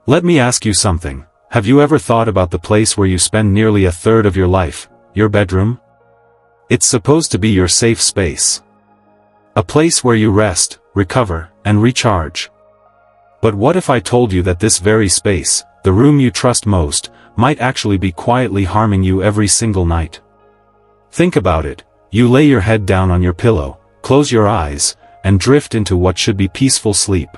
Let me ask you something. Have you ever thought about the place where you spend nearly a third of your life, your bedroom? It's supposed to be your safe space. A place where you rest, recover, and recharge. But what if I told you that this very space, the room you trust most, might actually be quietly harming you every single night? Think about it. You lay your head down on your pillow, close your eyes, and drift into what should be peaceful sleep.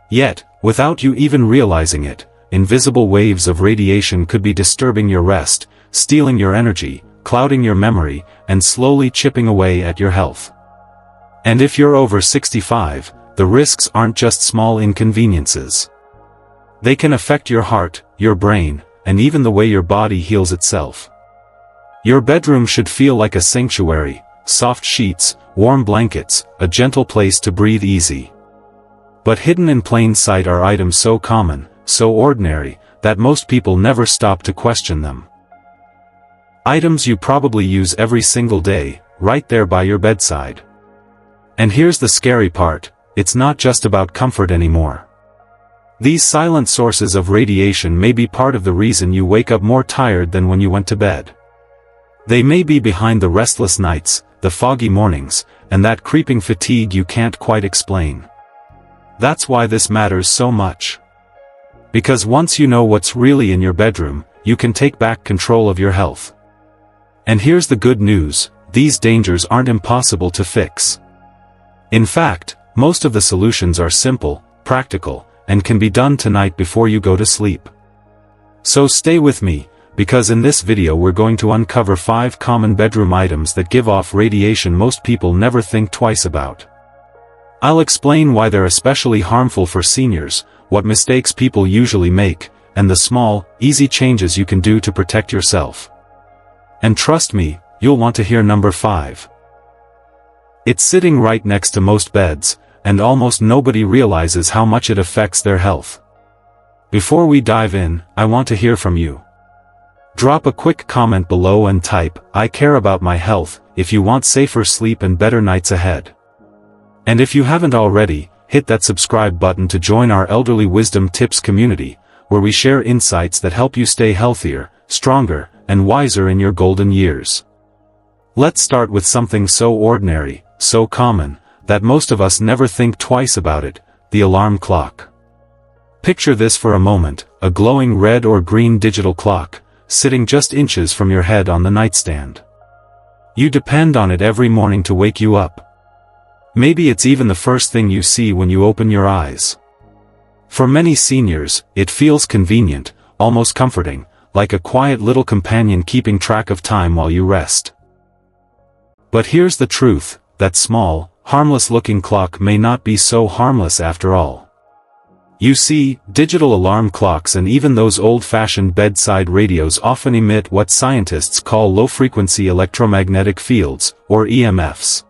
Yet, without you even realizing it, invisible waves of radiation could be disturbing your rest, stealing your energy, clouding your memory, and slowly chipping away at your health. And if you're over 65, the risks aren't just small inconveniences. They can affect your heart, your brain, and even the way your body heals itself. Your bedroom should feel like a sanctuary, soft sheets, warm blankets, a gentle place to breathe easy. But hidden in plain sight are items so common, so ordinary, that most people never stop to question them. Items you probably use every single day, right there by your bedside. And here's the scary part, it's not just about comfort anymore. These silent sources of radiation may be part of the reason you wake up more tired than when you went to bed. They may be behind the restless nights, the foggy mornings, and that creeping fatigue you can't quite explain. That's why this matters so much. Because once you know what's really in your bedroom, you can take back control of your health. And here's the good news, these dangers aren't impossible to fix. In fact, most of the solutions are simple, practical, and can be done tonight before you go to sleep. So stay with me, because in this video we're going to uncover 5 common bedroom items that give off radiation most people never think twice about. I'll explain why they're especially harmful for seniors, what mistakes people usually make, and the small, easy changes you can do to protect yourself. And trust me, you'll want to hear number 5. It's sitting right next to most beds, and almost nobody realizes how much it affects their health. Before we dive in, I want to hear from you. Drop a quick comment below and type, "I care about my health," if you want safer sleep and better nights ahead. And if you haven't already, hit that subscribe button to join our Elderly Wisdom Tips community, where we share insights that help you stay healthier, stronger, and wiser in your golden years. Let's start with something so ordinary, so common, that most of us never think twice about it, the alarm clock. Picture this for a moment, a glowing red or green digital clock, sitting just inches from your head on the nightstand. You depend on it every morning to wake you up. Maybe it's even the first thing you see when you open your eyes. For many seniors, it feels convenient, almost comforting, like a quiet little companion keeping track of time while you rest. But here's the truth, that small, harmless-looking clock may not be so harmless after all. You see, digital alarm clocks and even those old-fashioned bedside radios often emit what scientists call low-frequency electromagnetic fields, or EMFs.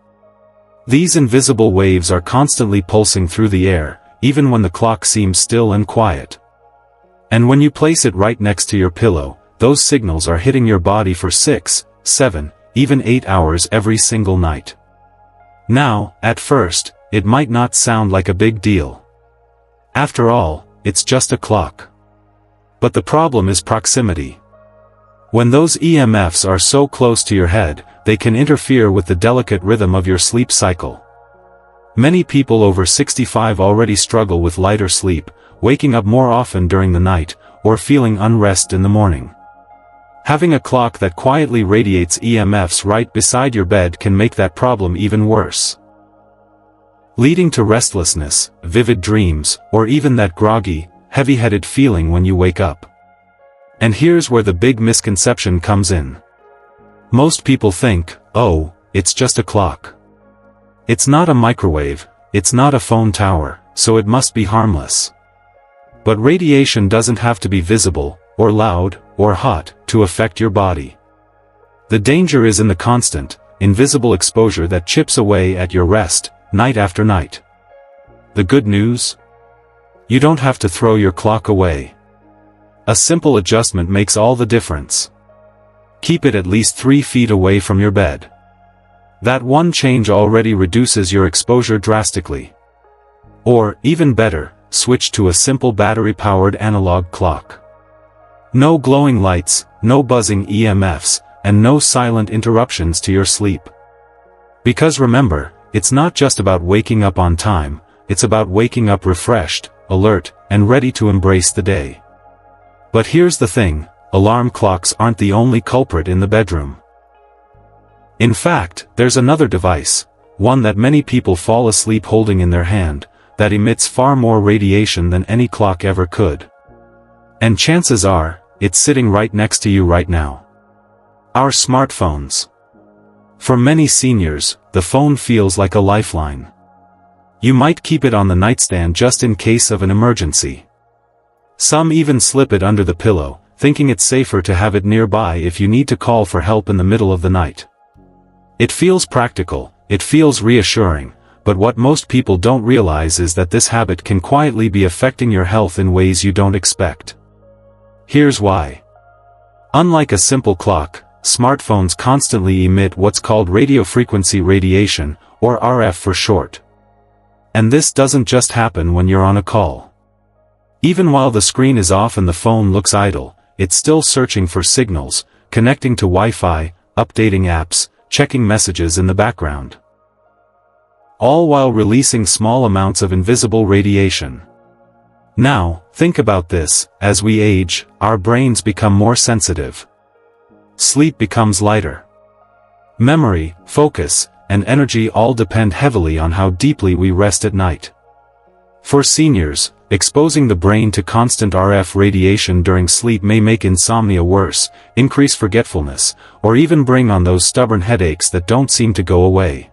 These invisible waves are constantly pulsing through the air, even when the clock seems still and quiet. And when you place it right next to your pillow, those signals are hitting your body for 6, 7, even 8 hours every single night. Now, at first, it might not sound like a big deal. After all, it's just a clock. But the problem is proximity. When those EMFs are so close to your head, they can interfere with the delicate rhythm of your sleep cycle. Many people over 65 already struggle with lighter sleep, waking up more often during the night, or feeling unrest in the morning. Having a clock that quietly radiates EMFs right beside your bed can make that problem even worse, leading to restlessness, vivid dreams, or even that groggy, heavy-headed feeling when you wake up. And here's where the big misconception comes in. Most people think, oh, it's just a clock. It's not a microwave, it's not a phone tower, so it must be harmless. But radiation doesn't have to be visible, or loud, or hot, to affect your body. The danger is in the constant, invisible exposure that chips away at your rest, night after night. The good news? You don't have to throw your clock away. A simple adjustment makes all the difference. Keep it at least 3 feet away from your bed. That one change already reduces your exposure drastically. Or, even better, switched to a simple battery-powered analog clock. No glowing lights, no buzzing EMFs, and no silent interruptions to your sleep. Because remember, it's not just about waking up on time, it's about waking up refreshed, alert, and ready to embrace the day. But here's the thing, alarm clocks aren't the only culprit in the bedroom. In fact, there's another device, one that many people fall asleep holding in their hand, that emits far more radiation than any clock ever could. And chances are, it's sitting right next to you right now. Our smartphones. For many seniors, the phone feels like a lifeline. You might keep it on the nightstand just in case of an emergency. Some even slip it under the pillow, thinking it's safer to have it nearby if you need to call for help in the middle of the night. It feels practical, it feels reassuring, but what most people don't realize is that this habit can quietly be affecting your health in ways you don't expect. Here's why. Unlike a simple clock, smartphones constantly emit what's called radio frequency radiation, or RF for short. And this doesn't just happen when you're on a call. Even while the screen is off and the phone looks idle, it's still searching for signals, connecting to Wi-Fi, updating apps, checking messages in the background. All while releasing small amounts of invisible radiation. Now, think about this, as we age, our brains become more sensitive. Sleep becomes lighter. Memory, focus, and energy all depend heavily on how deeply we rest at night. For seniors, exposing the brain to constant RF radiation during sleep may make insomnia worse, increase forgetfulness, or even bring on those stubborn headaches that don't seem to go away.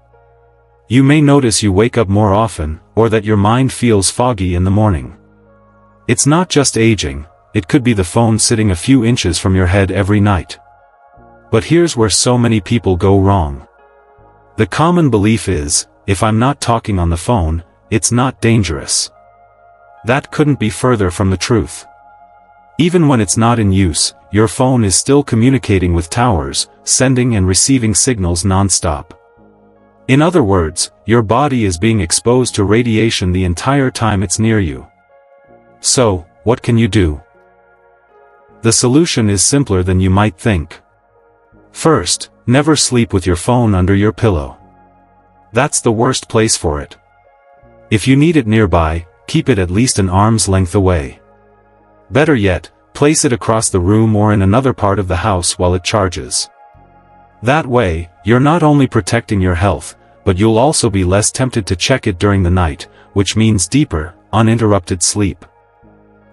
You may notice you wake up more often, or that your mind feels foggy in the morning. It's not just aging, it could be the phone sitting a few inches from your head every night. But here's where so many people go wrong. The common belief is, if I'm not talking on the phone, it's not dangerous. That couldn't be further from the truth. Even when it's not in use, your phone is still communicating with towers, sending and receiving signals non-stop. In other words, your body is being exposed to radiation the entire time it's near you. So, what can you do? The solution is simpler than you might think. First, never sleep with your phone under your pillow. That's the worst place for it. If you need it nearby, keep it at least an arm's length away. Better yet, place it across the room or in another part of the house while it charges. That way, you're not only protecting your health, but you'll also be less tempted to check it during the night, which means deeper, uninterrupted sleep.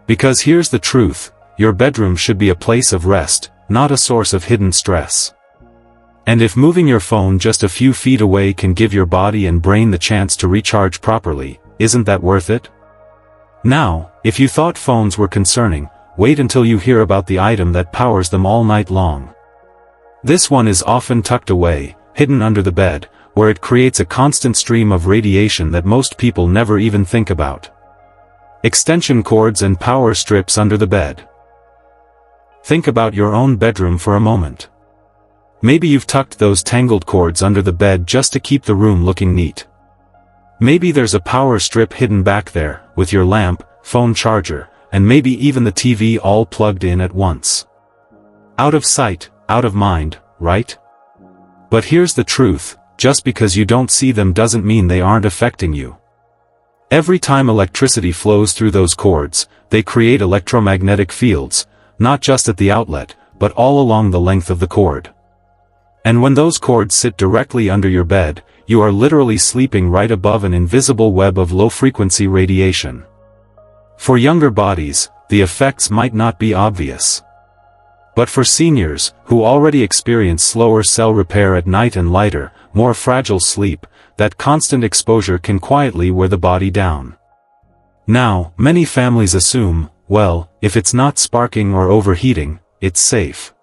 Because here's the truth, your bedroom should be a place of rest, not a source of hidden stress. And if moving your phone just a few feet away can give your body and brain the chance to recharge properly, isn't that worth it? Now, if you thought phones were concerning, wait until you hear about the item that powers them all night long. This one is often tucked away, hidden under the bed, where it creates a constant stream of radiation that most people never even think about. Extension cords and power strips under the bed. Think about your own bedroom for a moment. Maybe you've tucked those tangled cords under the bed just to keep the room looking neat. Maybe there's a power strip hidden back there, with your lamp, phone charger, and maybe even the TV all plugged in at once. Out of sight, out of mind, right? But here's the truth, just because you don't see them doesn't mean they aren't affecting you. Every time electricity flows through those cords, they create electromagnetic fields, not just at the outlet, but all along the length of the cord. And when those cords sit directly under your bed, you are literally sleeping right above an invisible web of low-frequency radiation. For younger bodies, the effects might not be obvious. But for seniors, who already experience slower cell repair at night and lighter, more fragile sleep, that constant exposure can quietly wear the body down. Now, many families assume, well, if it's not sparking or overheating, it's safe.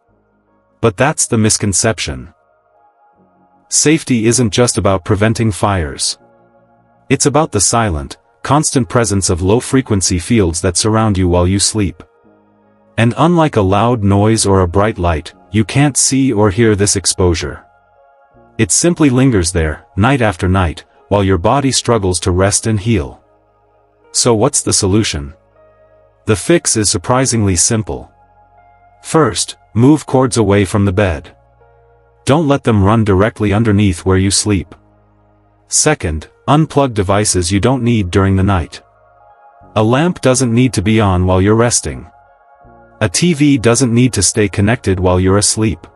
But that's the misconception. Safety isn't just about preventing fires. It's about the silent, constant presence of low-frequency fields that surround you while you sleep. And unlike a loud noise or a bright light, you can't see or hear this exposure. It simply lingers there, night after night, while your body struggles to rest and heal. So what's the solution? The fix is surprisingly simple. First, move cords away from the bed. Don't let them run directly underneath where you sleep. Second, unplug devices you don't need during the night. A lamp doesn't need to be on while you're resting. A TV doesn't need to stay connected while you're asleep.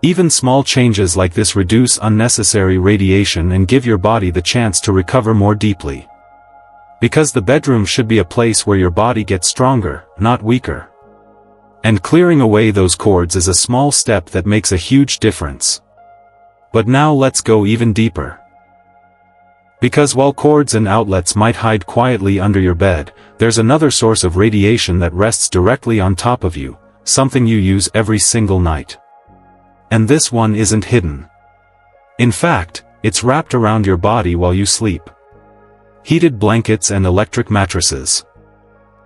Even small changes like this reduce unnecessary radiation and give your body the chance to recover more deeply. Because the bedroom should be a place where your body gets stronger, not weaker. And clearing away those cords is a small step that makes a huge difference. But now let's go even deeper. Because while cords and outlets might hide quietly under your bed, there's another source of radiation that rests directly on top of you, something you use every single night. And this one isn't hidden. In fact, it's wrapped around your body while you sleep. Heated blankets and electric mattresses.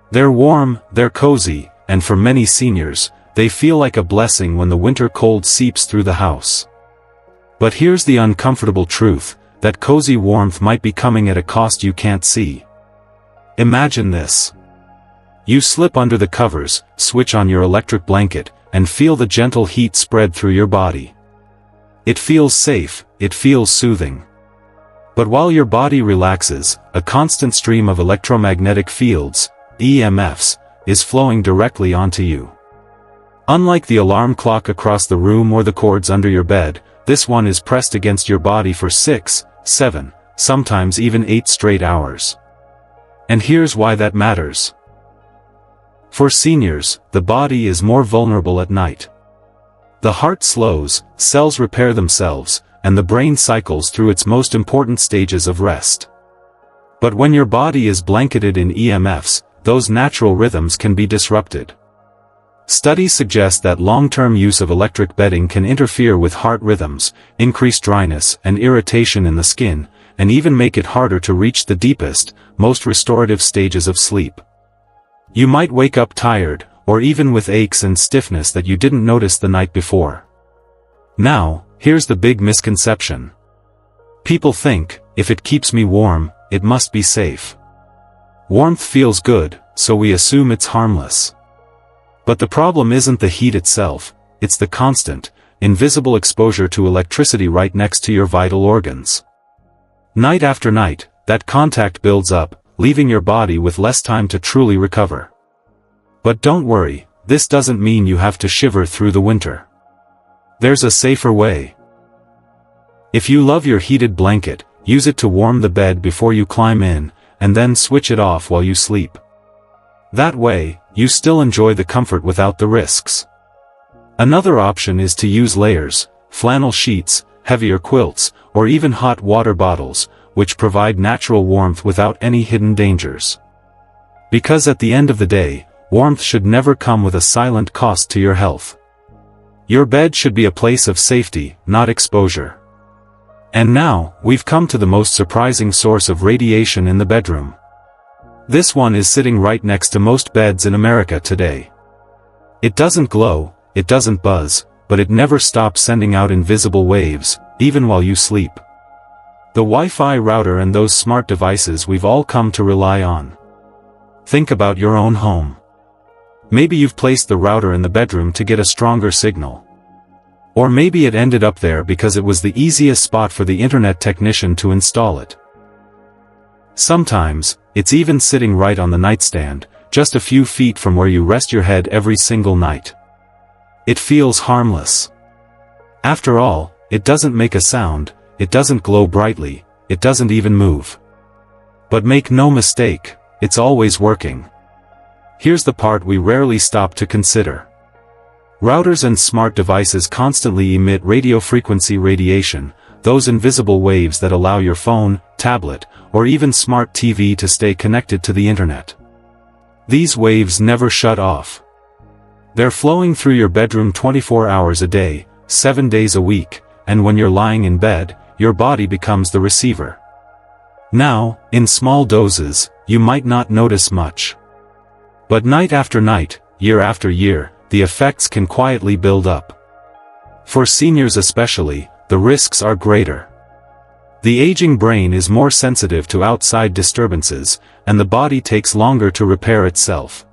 They're warm, they're cozy, and for many seniors, they feel like a blessing when the winter cold seeps through the house. But here's the uncomfortable truth, that cozy warmth might be coming at a cost you can't see. Imagine this. You slip under the covers, switch on your electric blanket, and feel the gentle heat spread through your body. It feels safe, it feels soothing. But while your body relaxes, a constant stream of electromagnetic fields, EMFs, is flowing directly onto you. Unlike the alarm clock across the room or the cords under your bed, this one is pressed against your body for 6, 7, sometimes even 8 straight hours. And here's why that matters. For seniors, the body is more vulnerable at night. The heart slows, cells repair themselves, and the brain cycles through its most important stages of rest. But when your body is blanketed in EMFs, those natural rhythms can be disrupted. Studies suggest that long-term use of electric bedding can interfere with heart rhythms, increase dryness and irritation in the skin, and even make it harder to reach the deepest, most restorative stages of sleep. You might wake up tired, or even with aches and stiffness that you didn't notice the night before. Now, here's the big misconception. People think, if it keeps me warm, it must be safe. Warmth feels good, so we assume it's harmless. But the problem isn't the heat itself, it's the constant, invisible exposure to electricity right next to your vital organs. Night after night, that contact builds up, leaving your body with less time to truly recover. But don't worry, this doesn't mean you have to shiver through the winter. There's a safer way. If you love your heated blanket, use it to warm the bed before you climb in, and then switch it off while you sleep. That way, you still enjoy the comfort without the risks. Another option is to use layers, flannel sheets, heavier quilts, or even hot water bottles, which provide natural warmth without any hidden dangers. Because at the end of the day, warmth should never come with a silent cost to your health. Your bed should be a place of safety, not exposure. And now, we've come to the most surprising source of radiation in the bedroom. This one is sitting right next to most beds in America today. It doesn't glow, it doesn't buzz, but it never stops sending out invisible waves, even while you sleep. The Wi-Fi router and those smart devices we've all come to rely on. Think about your own home. Maybe you've placed the router in the bedroom to get a stronger signal. Or maybe it ended up there because it was the easiest spot for the internet technician to install it. Sometimes, it's even sitting right on the nightstand, just a few feet from where you rest your head every single night. It feels harmless. After all, it doesn't make a sound, it doesn't glow brightly, it doesn't even move. But make no mistake, it's always working. Here's the part we rarely stop to consider. Routers and smart devices constantly emit radio frequency radiation, those invisible waves that allow your phone, tablet, or even smart TV to stay connected to the internet. These waves never shut off. They're flowing through your bedroom 24 hours a day, 7 days a week, and when you're lying in bed, your body becomes the receiver. Now, in small doses, you might not notice much. But night after night, year after year, the effects can quietly build up. For seniors especially, the risks are greater. The aging brain is more sensitive to outside disturbances, and the body takes longer to repair itself.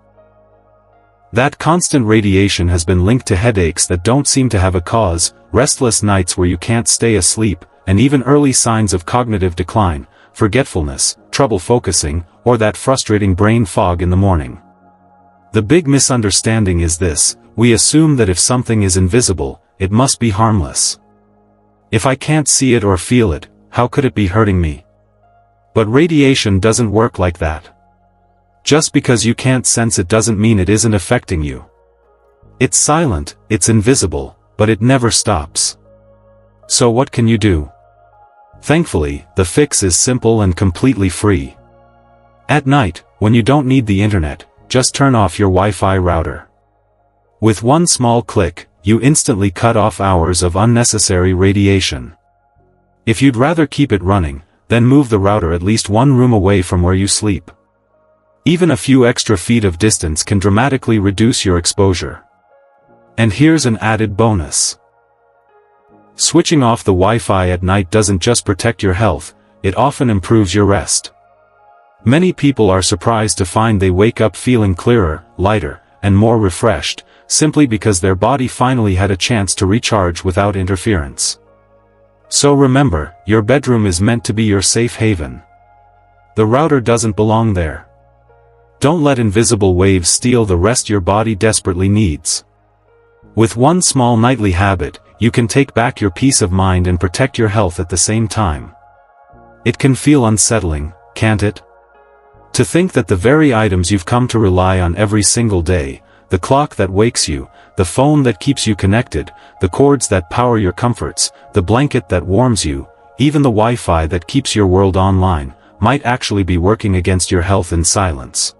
That constant radiation has been linked to headaches that don't seem to have a cause, restless nights where you can't stay asleep, and even early signs of cognitive decline, forgetfulness, trouble focusing, or that frustrating brain fog in the morning. The big misunderstanding is this: we assume that if something is invisible, it must be harmless. If I can't see it or feel it, how could it be hurting me? But radiation doesn't work like that. Just because you can't sense it doesn't mean it isn't affecting you. It's silent, it's invisible, but it never stops. So what can you do? Thankfully, the fix is simple and completely free. At night, when you don't need the internet, just turn off your Wi-Fi router. With one small click, you instantly cut off hours of unnecessary radiation. If you'd rather keep it running, then move the router at least one room away from where you sleep. Even a few extra feet of distance can dramatically reduce your exposure. And here's an added bonus. Switching off the Wi-Fi at night doesn't just protect your health, it often improves your rest. Many people are surprised to find they wake up feeling clearer, lighter, and more refreshed, simply because their body finally had a chance to recharge without interference. So remember, your bedroom is meant to be your safe haven. The router doesn't belong there. Don't let invisible waves steal the rest your body desperately needs. With one small nightly habit, you can take back your peace of mind and protect your health at the same time. It can feel unsettling, can't it? To think that the very items you've come to rely on every single day, the clock that wakes you, the phone that keeps you connected, the cords that power your comforts, the blanket that warms you, even the Wi-Fi that keeps your world online, might actually be working against your health in silence.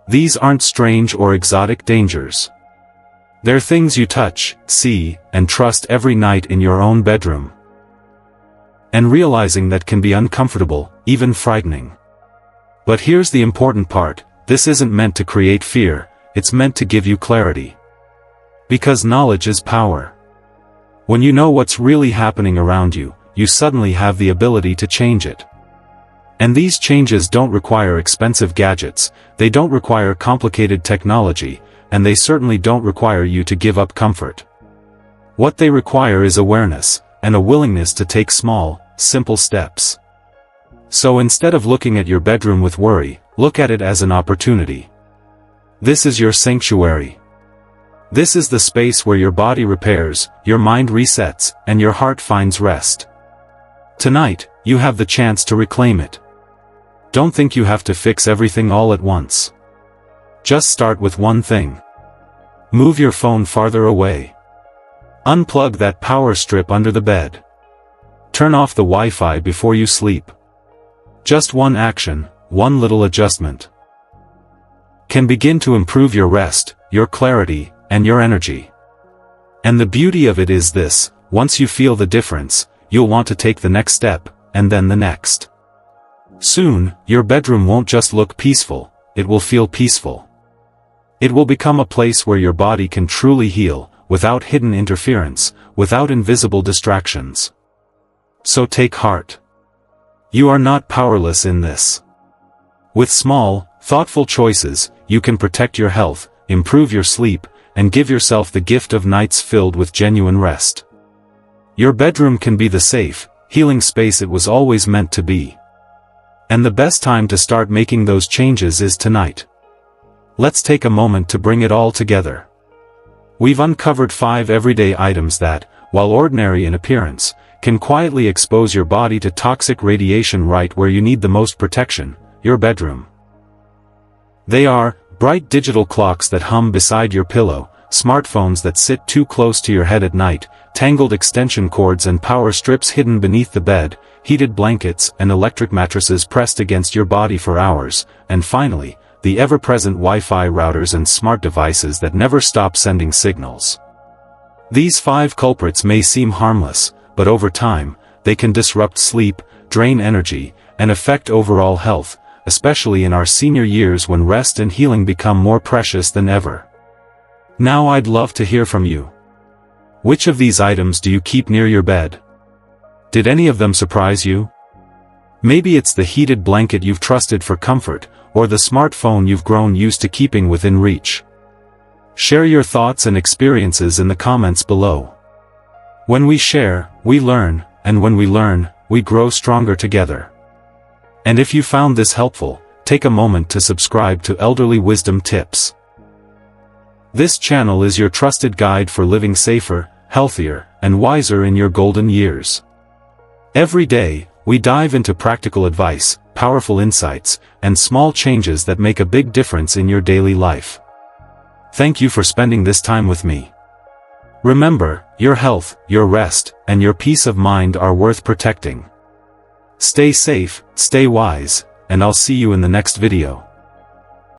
These aren't strange or exotic dangers. They're things you touch, see, and trust every night in your own bedroom. And realizing that can be uncomfortable, even frightening. But here's the important part: this isn't meant to create fear, it's meant to give you clarity. Because knowledge is power. When you know what's really happening around you, you suddenly have the ability to change it. And these changes don't require expensive gadgets, they don't require complicated technology, and they certainly don't require you to give up comfort. What they require is awareness, and a willingness to take small, simple steps. So instead of looking at your bedroom with worry, look at it as an opportunity. This is your sanctuary. This is the space where your body repairs, your mind resets, and your heart finds rest. Tonight, you have the chance to reclaim it. Don't think you have to fix everything all at once. Just start with one thing. Move your phone farther away. Unplug that power strip under the bed. Turn off the Wi-Fi before you sleep. Just one action, one little adjustment, can begin to improve your rest, your clarity, and your energy. And the beauty of it is this: once you feel the difference, you'll want to take the next step, and then the next. Soon, your bedroom won't just look peaceful, it will feel peaceful. It will become a place where your body can truly heal, without hidden interference, without invisible distractions. So take heart. You are not powerless in this. With small, thoughtful choices, you can protect your health, improve your sleep, and give yourself the gift of nights filled with genuine rest. Your bedroom can be the safe, healing space it was always meant to be. And the best time to start making those changes is tonight. Let's take a moment to bring it all together. We've uncovered 5 everyday items that, while ordinary in appearance, can quietly expose your body to toxic radiation right where you need the most protection: your bedroom. They are: bright digital clocks that hum beside your pillow, smartphones that sit too close to your head at night, tangled extension cords and power strips hidden beneath the bed, heated blankets and electric mattresses pressed against your body for hours, and finally, the ever-present Wi-Fi routers and smart devices that never stop sending signals. These 5 culprits may seem harmless, but over time, they can disrupt sleep, drain energy, and affect overall health, especially in our senior years when rest and healing become more precious than ever. Now I'd love to hear from you. Which of these items do you keep near your bed? Did any of them surprise you? Maybe it's the heated blanket you've trusted for comfort, or the smartphone you've grown used to keeping within reach. Share your thoughts and experiences in the comments below. When we share, we learn, and when we learn, we grow stronger together. And if you found this helpful, take a moment to subscribe to Elderly Wisdom Tips. This channel is your trusted guide for living safer, healthier, and wiser in your golden years. Every day, we dive into practical advice, powerful insights, and small changes that make a big difference in your daily life. Thank you for spending this time with me. Remember, your health, your rest, and your peace of mind are worth protecting. Stay safe, stay wise, and I'll see you in the next video.